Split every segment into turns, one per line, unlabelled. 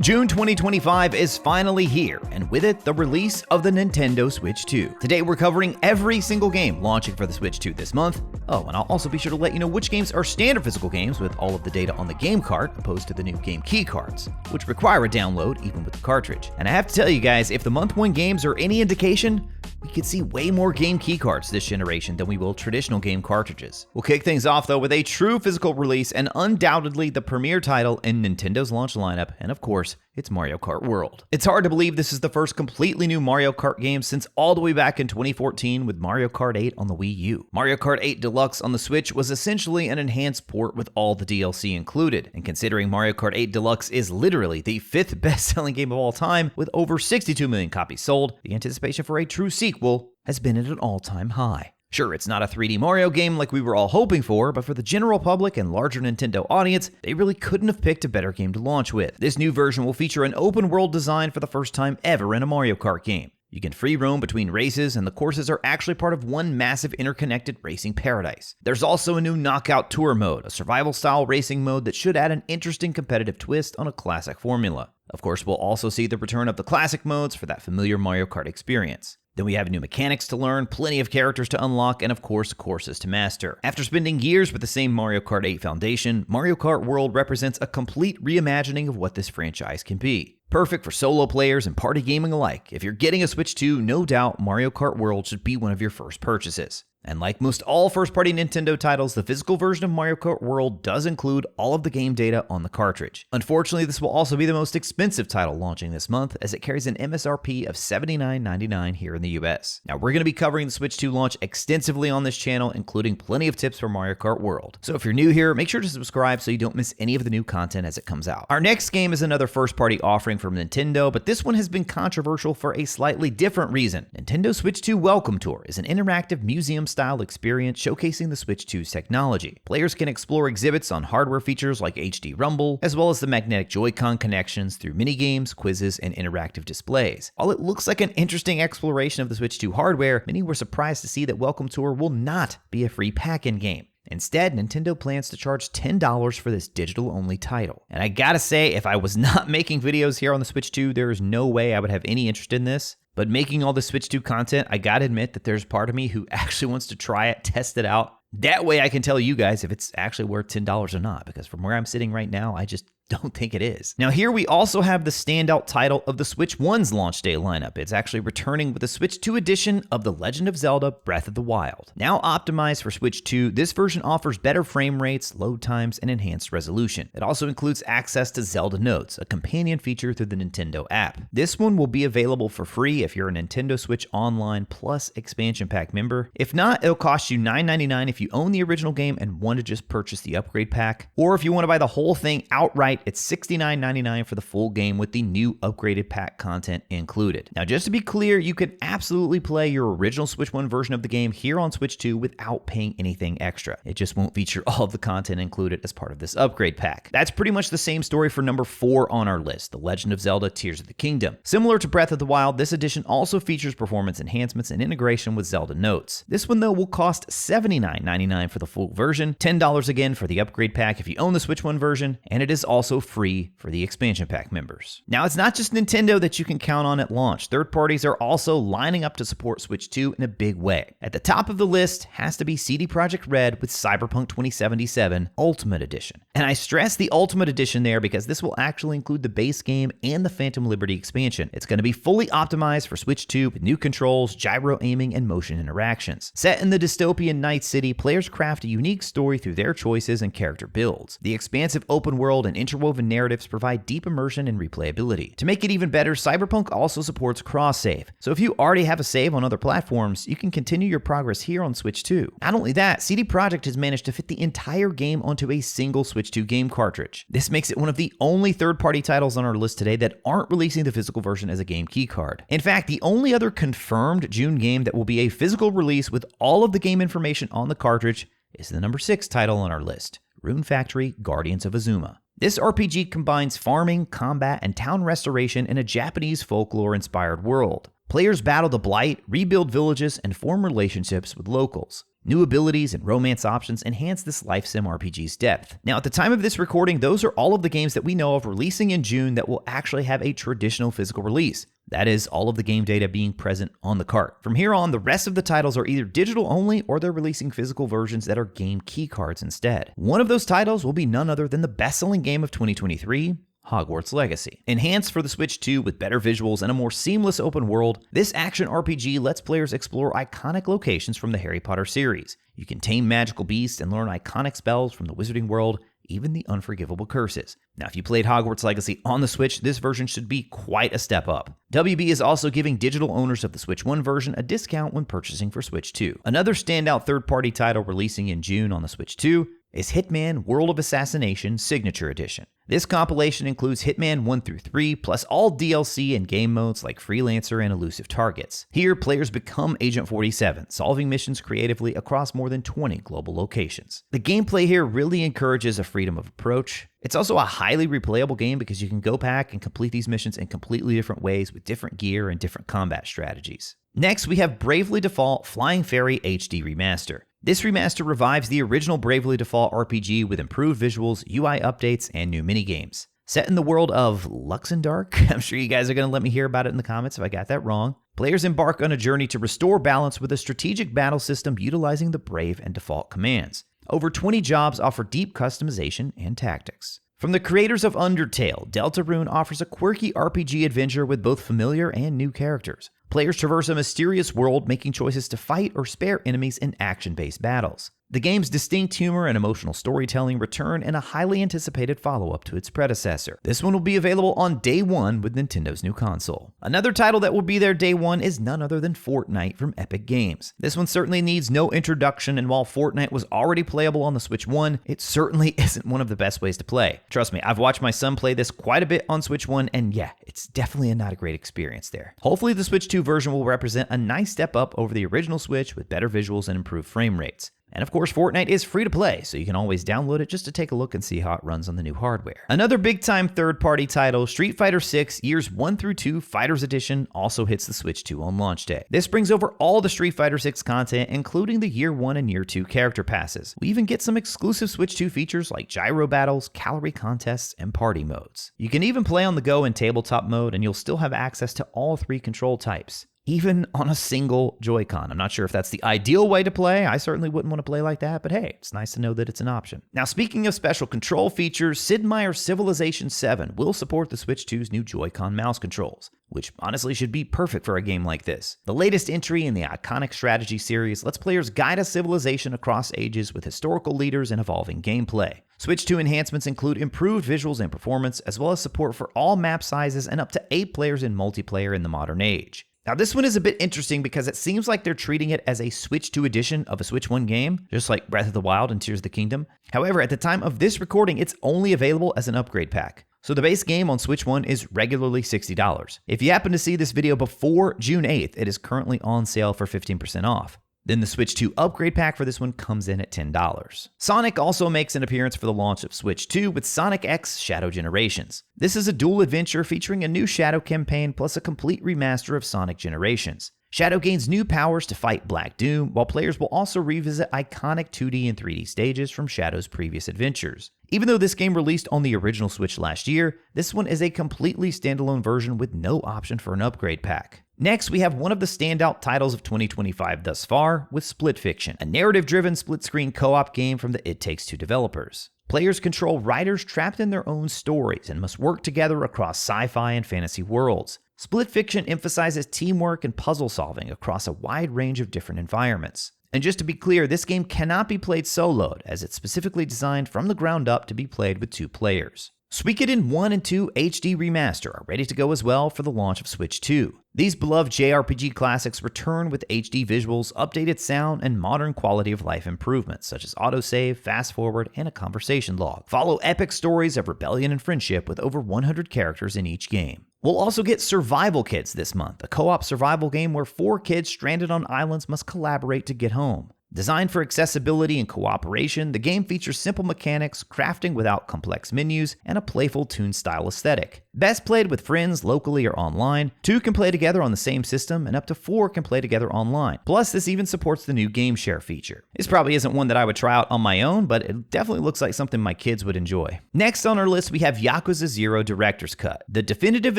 June 2025 is finally here, and with it, the release of the Nintendo Switch 2. Today, we're covering every single game launching for the Switch 2 this month. Oh, and I'll also be sure to let you know which games are standard physical games with all of the data on the game cart, opposed to the new game key cards, which require a download even with the cartridge. And I have to tell you guys, if the month 1 games are any indication, we could see way more game key cards this generation than we will traditional game cartridges. We'll kick things off though with a true physical release and undoubtedly the premier title in Nintendo's launch lineup, and of course, it's Mario Kart World. It's hard to believe this is the first completely new Mario Kart game since all the way back in 2014 with Mario Kart 8 on the Wii U. Mario Kart 8 Deluxe on the Switch was essentially an enhanced port with all the DLC included, and considering Mario Kart 8 Deluxe is literally the 5th best-selling game of all time with over 62 million copies sold, the anticipation for a true sequel has been at an all-time high. Sure, it's not a 3D Mario game like we were all hoping for, but for the general public and larger Nintendo audience, they really couldn't have picked a better game to launch with. This new version will feature an open world design for the first time ever in a Mario Kart game. You can free roam between races, and the courses are actually part of one massive interconnected racing paradise. There's also a new Knockout Tour mode, a survival-style racing mode that should add an interesting competitive twist on a classic formula. Of course, we'll also see the return of the classic modes for that familiar Mario Kart experience. Then we have new mechanics to learn, plenty of characters to unlock, and of course, courses to master. After spending years with the same Mario Kart 8 foundation, Mario Kart World represents a complete reimagining of what this franchise can be. Perfect for solo players and party gaming alike. If you're getting a Switch 2, no doubt Mario Kart World should be one of your first purchases. And like most all first-party Nintendo titles, the physical version of Mario Kart World does include all of the game data on the cartridge. Unfortunately, this will also be the most expensive title launching this month, as it carries an MSRP of $79.99 here in the US. Now, we're going to be covering the Switch 2 launch extensively on this channel, including plenty of tips for Mario Kart World. So if you're new here, make sure to subscribe so you don't miss any of the new content as it comes out. Our next game is another first-party offering from Nintendo, but this one has been controversial for a slightly different reason. Nintendo Switch 2 Welcome Tour is an interactive museum-style experience showcasing the Switch 2's technology. Players can explore exhibits on hardware features like HD Rumble, as well as the magnetic Joy-Con connections through minigames, quizzes, and interactive displays. While it looks like an interesting exploration of the Switch 2 hardware, many were surprised to see that Welcome Tour will not be a free pack-in game. Instead, Nintendo plans to charge $10 for this digital-only title. And I gotta say, if I was not making videos here on the Switch 2, there is no way I would have any interest in this. But making all the Switch 2 content, I gotta admit that there's part of me who actually wants to try it, test it out. That way I can tell you guys if it's actually worth $10 or not, because from where I'm sitting right now, I just don't think it is. Now here we also have the standout title of the Switch 1's launch day lineup. It's actually returning with the Switch 2 edition of The Legend of Zelda Breath of the Wild. Now optimized for Switch 2, this version offers better frame rates, load times, and enhanced resolution. It also includes access to Zelda Notes, a companion feature through the Nintendo app. This one will be available for free if you're a Nintendo Switch Online Plus expansion pack member. If not, it'll cost you $9.99 if you own the original game and want to just purchase the upgrade pack. Or if you want to buy the whole thing outright, it's $69.99 for the full game with the new upgraded pack content included. Now, just to be clear, you can absolutely play your original Switch 1 version of the game here on Switch 2 without paying anything extra. It just won't feature all of the content included as part of this upgrade pack. That's pretty much the same story for number 4 on our list, The Legend of Zelda Tears of the Kingdom. Similar to Breath of the Wild, this edition also features performance enhancements and integration with Zelda Notes. This one, though, will cost $79.99 for the full version, $10 again for the upgrade pack if you own the Switch 1 version, and it is also free for the expansion pack members. Now, it's not just Nintendo that you can count on at launch. Third parties are also lining up to support Switch 2 in a big way. At the top of the list has to be CD Projekt Red with Cyberpunk 2077 Ultimate Edition. And I stress the Ultimate Edition there because this will actually include the base game and the Phantom Liberty expansion. It's going to be fully optimized for Switch 2 with new controls, gyro aiming, and motion interactions. Set in the dystopian Night City, players craft a unique story through their choices and character builds. The expansive open world and interwoven narratives provide deep immersion and replayability. To make it even better, Cyberpunk also supports cross-save. So if you already have a save on other platforms, you can continue your progress here on Switch 2. Not only that, CD Projekt has managed to fit the entire game onto a single Switch 2 game cartridge. This makes it one of the only third-party titles on our list today that aren't releasing the physical version as a game keycard. In fact, the only other confirmed June game that will be a physical release with all of the game information on the cartridge is the number 6 title on our list, Rune Factory Guardians of Azuma. This RPG combines farming, combat, and town restoration in a Japanese folklore-inspired world. Players battle the blight, rebuild villages, and form relationships with locals. New abilities and romance options enhance this life sim RPG's depth. Now, at the time of this recording, those are all of the games that we know of releasing in June that will actually have a traditional physical release. That is, all of the game data being present on the cart. From here on, the rest of the titles are either digital only or they're releasing physical versions that are game key cards instead. One of those titles will be none other than the best-selling game of 2023, Hogwarts Legacy. Enhanced for the Switch 2 with better visuals and a more seamless open world, this action RPG lets players explore iconic locations from the Harry Potter series. You can tame magical beasts and learn iconic spells from the Wizarding World, even the unforgivable curses. Now, if you played Hogwarts Legacy on the Switch, this version should be quite a step up. WB is also giving digital owners of the Switch 1 version a discount when purchasing for Switch 2. Another standout third-party title releasing in June on the Switch 2 is Hitman World of Assassination Signature Edition. This compilation includes Hitman 1 through 3, plus all DLC and game modes like Freelancer and Elusive Targets. Here, players become Agent 47, solving missions creatively across more than 20 global locations. The gameplay here really encourages a freedom of approach. It's also a highly replayable game because you can go back and complete these missions in completely different ways with different gear and different combat strategies. Next, we have Bravely Default Flying Fairy HD Remaster. This remaster revives the original Bravely Default RPG with improved visuals, UI updates, and new minigames. Set in the world of Luxemdark, I'm sure you guys are going to let me hear about it in the comments if I got that wrong. Players embark on a journey to restore balance with a strategic battle system utilizing the Brave and Default commands. Over 20 jobs offer deep customization and tactics. From the creators of Undertale, Deltarune offers a quirky RPG adventure with both familiar and new characters. Players traverse a mysterious world, making choices to fight or spare enemies in action-based battles. The game's distinct humor and emotional storytelling return in a highly anticipated follow-up to its predecessor. This one will be available on day one with Nintendo's new console. Another title that will be there day one is none other than Fortnite from Epic Games. This one certainly needs no introduction, and while Fortnite was already playable on the Switch 1, it certainly isn't one of the best ways to play. Trust me, I've watched my son play this quite a bit on Switch 1, and yeah, it's definitely not a great experience there. Hopefully the Switch 2 version will represent a nice step up over the original Switch with better visuals and improved frame rates. And of course, Fortnite is free to play, so you can always download it just to take a look and see how it runs on the new hardware. Another big-time third-party title, Street Fighter 6 Years 1 through 2 Fighters Edition, also hits the Switch 2 on launch day. This brings over all the Street Fighter 6 content, including the Year 1 and Year 2 character passes. We even get some exclusive Switch 2 features like gyro battles, calorie contests, and party modes. You can even play on the go in tabletop mode, and you'll still have access to all 3 control types, even on a single Joy-Con. I'm not sure if that's the ideal way to play. I certainly wouldn't want to play like that, but hey, it's nice to know that it's an option. Now, speaking of special control features, Sid Meier's Civilization 7 will support the Switch 2's new Joy-Con mouse controls, which honestly should be perfect for a game like this. The latest entry in the iconic strategy series lets players guide a civilization across ages with historical leaders and evolving gameplay. Switch 2 enhancements include improved visuals and performance, as well as support for all map sizes and up to 8 players in multiplayer in the modern age. Now, this one is a bit interesting because it seems like they're treating it as a Switch 2 edition of a Switch 1 game, just like Breath of the Wild and Tears of the Kingdom. However, at the time of this recording, it's only available as an upgrade pack. So the base game on Switch 1 is regularly $60. If you happen to see this video before June 8th, it is currently on sale for 15% off. Then the Switch 2 upgrade pack for this one comes in at $10. Sonic also makes an appearance for the launch of Switch 2 with Sonic X Shadow Generations. This is a dual adventure featuring a new Shadow campaign plus a complete remaster of Sonic Generations. Shadow gains new powers to fight Black Doom, while players will also revisit iconic 2D and 3D stages from Shadow's previous adventures. Even though this game released on the original Switch last year, this one is a completely standalone version with no option for an upgrade pack. Next, we have one of the standout titles of 2025 thus far with Split Fiction, a narrative-driven split-screen co-op game from the It Takes Two developers. Players control writers trapped in their own stories and must work together across sci-fi and fantasy worlds. Split Fiction emphasizes teamwork and puzzle solving across a wide range of different environments. And just to be clear, this game cannot be played soloed, as it's specifically designed from the ground up to be played with 2 players. Suikoden 1 and 2 HD Remaster are ready to go as well for the launch of Switch 2. These beloved JRPG classics return with HD visuals, updated sound, and modern quality of life improvements such as autosave, fast forward, and a conversation log. Follow epic stories of rebellion and friendship with over 100 characters in each game. We'll also get Survival Kids this month, a co-op survival game where 4 kids stranded on islands must collaborate to get home. Designed for accessibility and cooperation, the game features simple mechanics, crafting without complex menus, and a playful toon-style aesthetic. Best played with friends locally or online. 2 can play together on the same system, and up to 4 can play together online. Plus, this even supports the new game share feature. This probably isn't one that I would try out on my own, but it definitely looks like something my kids would enjoy. Next on our list, we have Yakuza 0 Director's Cut, the definitive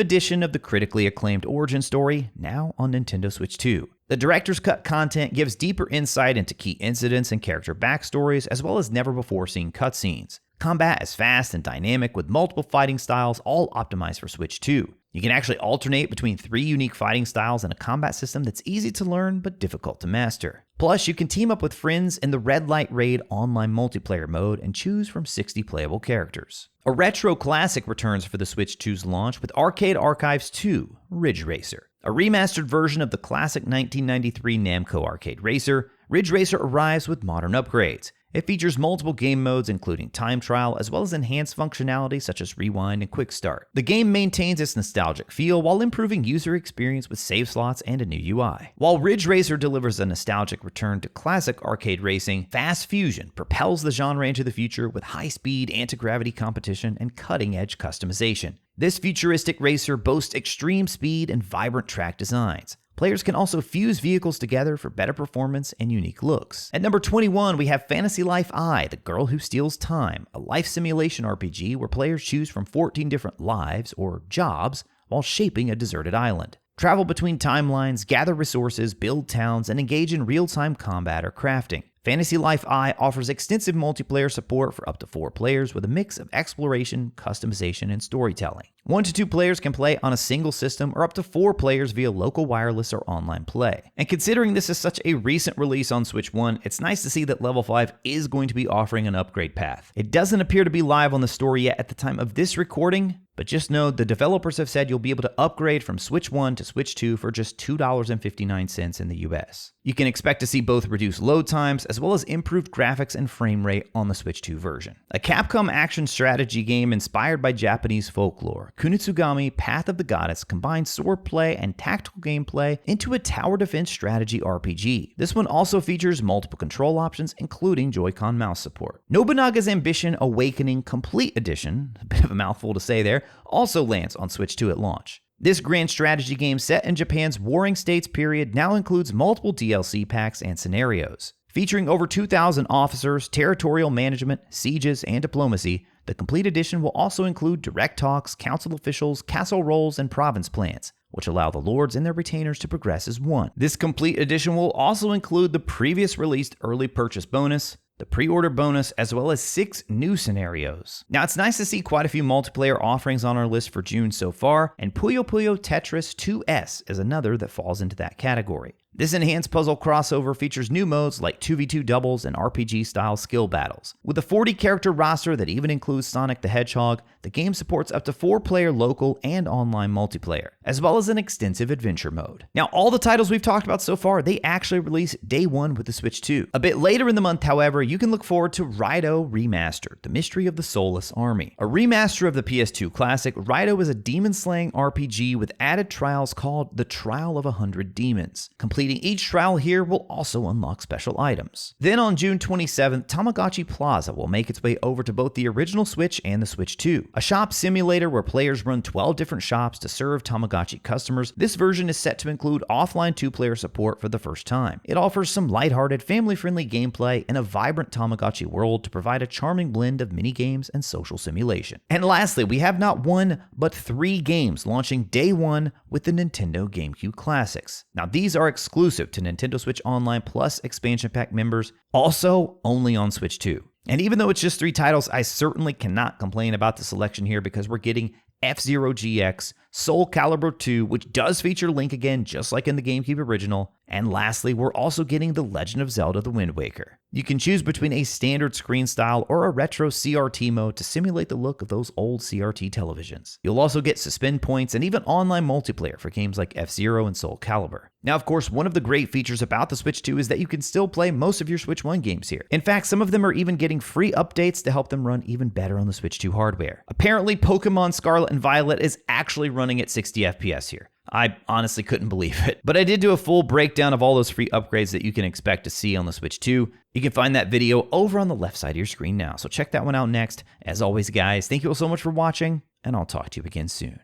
edition of the critically acclaimed origin story, now on Nintendo Switch 2. The Director's Cut content gives deeper insight into key incidents and character backstories, as well as never-before-seen cutscenes. Combat is fast and dynamic with multiple fighting styles, all optimized for Switch 2. You can actually alternate between 3 unique fighting styles and a combat system that's easy to learn but difficult to master. Plus, you can team up with friends in the Red Light Raid online multiplayer mode and choose from 60 playable characters. A retro classic returns for the Switch 2's launch with Arcade Archives 2, Ridge Racer. A remastered version of the classic 1993 Namco arcade racer, Ridge Racer arrives with modern upgrades. It features multiple game modes including time trial as well as enhanced functionality such as rewind and quick start. The game maintains its nostalgic feel while improving user experience with save slots and a new UI. While Ridge Racer delivers a nostalgic return to classic arcade racing, Fast Fusion propels the genre into the future with high-speed anti-gravity competition and cutting-edge customization. This futuristic racer boasts extreme speed and vibrant track designs. Players can also fuse vehicles together for better performance and unique looks. At number 21, we have Fantasy Life I, The Girl Who Steals Time, a life simulation RPG where players choose from 14 different lives, or jobs, while shaping a deserted island. Travel between timelines, gather resources, build towns, and engage in real-time combat or crafting. Fantasy Life I offers extensive multiplayer support for up to 4 players with a mix of exploration, customization, and storytelling. 1 to 2 players can play on a single system or up to 4 players via local wireless or online play. And considering this is such a recent release on Switch 1, it's nice to see that Level 5 is going to be offering an upgrade path. It doesn't appear to be live on the store yet at the time of this recording, but just know the developers have said you'll be able to upgrade from Switch 1 to Switch 2 for just $2.59 in the US. You can expect to see both reduced load times as well as improved graphics and frame rate on the Switch 2 version. A Capcom action strategy game inspired by Japanese folklore, Kunitsugami Path of the Goddess combines swordplay and tactical gameplay into a tower defense strategy RPG. This one also features multiple control options, including Joy-Con mouse support. Nobunaga's Ambition Awakening Complete Edition, a bit of a mouthful to say there, also lands on Switch 2 at launch. This grand strategy game set in Japan's Warring States period now includes multiple DLC packs and scenarios. Featuring over 2,000 officers, territorial management, sieges, and diplomacy, the complete edition will also include direct talks, council officials, castle rolls, and province plans, which allow the lords and their retainers to progress as one. This complete edition will also include the previous released early purchase bonus, the pre-order bonus, as well as 6 new scenarios. Now, it's nice to see quite a few multiplayer offerings on our list for June so far, and Puyo Puyo Tetris 2S is another that falls into that category. This enhanced puzzle crossover features new modes like 2v2 doubles and RPG-style skill battles. With a 40-character roster that even includes Sonic the Hedgehog, the game supports up to 4-player local and online multiplayer, as well as an extensive adventure mode. Now, all the titles we've talked about so far, they actually release day 1 with the Switch 2. A bit later in the month, however, you can look forward to Raidou Remastered, The Mystery of the Soulless Army. A remaster of the PS2 classic, Raidou is a demon-slaying RPG with added trials called The Trial of 100 Demons. Completing each trial here will also unlock special items. Then on June 27th, Tamagotchi Plaza will make its way over to both the original Switch and the Switch 2. A shop simulator where players run 12 different shops to serve Tamagotchi customers, this version is set to include offline 2-player support for the first time. It offers some lighthearted, family-friendly gameplay and a vibrant Tamagotchi world to provide a charming blend of minigames and social simulation. And lastly, we have not 1, but 3 games launching day 1 with the Nintendo GameCube Classics. Now, these are exclusive to Nintendo Switch Online Plus expansion pack members, also only on Switch 2. And even though it's just 3 titles, I certainly cannot complain about the selection here because we're getting F-Zero GX, Soul Calibur 2, which does feature Link again, just like in the GameCube original, and lastly, we're also getting The Legend of Zelda: The Wind Waker. You can choose between a standard screen style or a retro CRT mode to simulate the look of those old CRT televisions. You'll also get suspend points and even online multiplayer for games like F-Zero and Soul Calibur. Now, of course, one of the great features about the Switch 2 is that you can still play most of your Switch 1 games here. In fact, some of them are even getting free updates to help them run even better on the Switch 2 hardware. Apparently, Pokemon Scarlet and Violet is actually running at 60 FPS here. I honestly couldn't believe it. But I did do a full breakdown of all those free upgrades that you can expect to see on the Switch 2. You can find that video over on the left side of your screen now, so check that one out next. As always, guys, thank you all so much for watching, and I'll talk to you again soon.